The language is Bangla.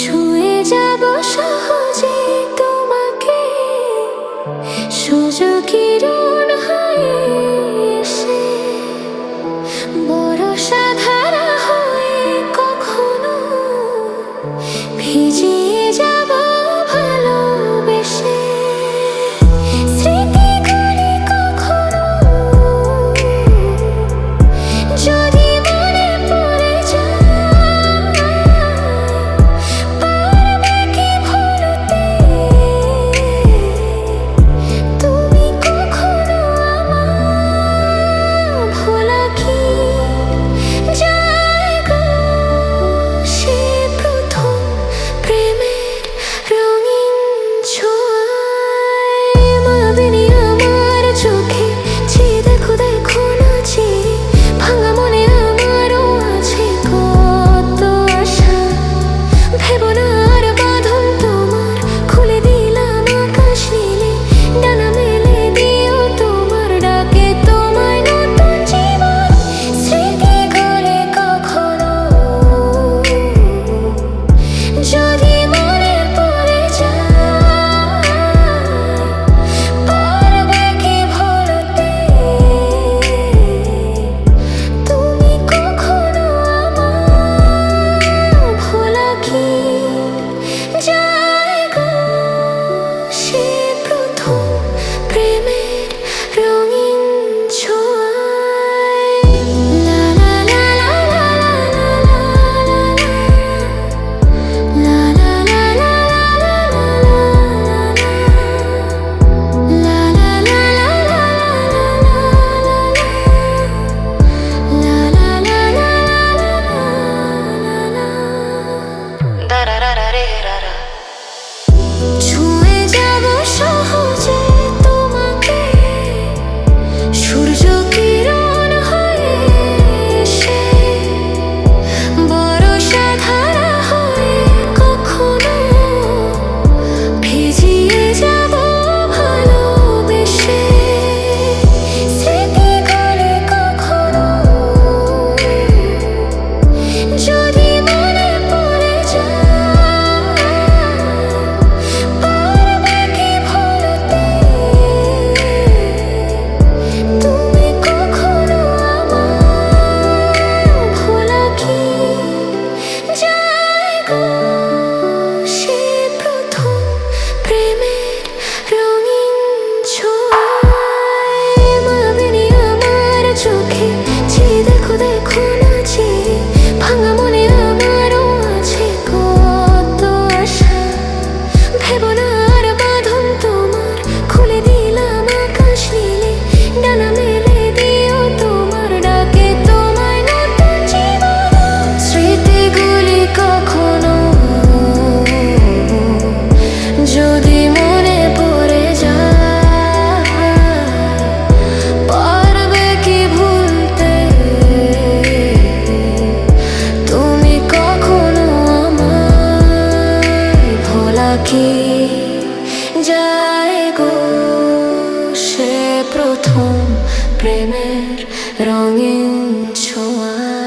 ছুঁয়ে যাব সহজে তোমাকে, সূর্য কিরণ হয়ে এসে বর্ষা ধারা হয়ে কখনো ভিজিয়ে যাব ভালোবেসে। স্মৃতিগুলি কখনো যদি মনে পড়ে যায়, পারবে কি ভুলতে তুমি কখনো আমার? ভোলা কি যায় গো সে প্রথম প্রেমের রঙিন ছোঁয়ায়? মায়াবিনী আমার চোখে চেয়ে দেখো দেখো না চিরে, ভাঙা মনে আমারও আছে কত আশা। ভেবো না আর বাঁধন তোমার, খুলে দিলাম আকাশ নীলে, ডানা মেলে দিও তোমার ডাকে তোমায় নতুন জীবন। স্মৃতিগুলি কখনো যদি মনে পড়ে যায়, পারবে কি ভুলতে তুমি কখনো আমার? ভোলা কি যায় গো সে প্রথম প্রেমের রঙিন ছোঁয়ায়? লা লা লা লা লা লা লা লা লা লা লা ছুঁয়ে যাব সহজে তোমাকে, সূর্য কিরণ হয়ে এসে বর্ষা ধারা হয়ে কখনো ভিজিয়ে যাব ভালোবেসে। স্মৃতিগুলি কখনো যদি মনে পড়ে যায়, পারবে কি ভুলতে তুমি কখনো আমার? ভোলা কি যায় গো সে প্রথম প্রেমের রঙিন ছোঁয়ায়? মায়াবিনী আমার চোখে চেয়ে দেখো দেখো না চিরে, ভাঙা মনে আমারও আছে কত আশা। ভেবো না আর বাঁধন তোমার, খুলে দিলাম আকাশ নীলে, ডানা মেলে দিও তোমার ডাকে তোমায় নতুন জীবন। স্মৃতিগুলি কখনো যদি মনে পড়ে যায়, পারবে কি ভুলতে তুমি কখনো আমায়? ভোলা কি যায় গো সে প্রথম প্রেমের রঙিন ছোঁয়া?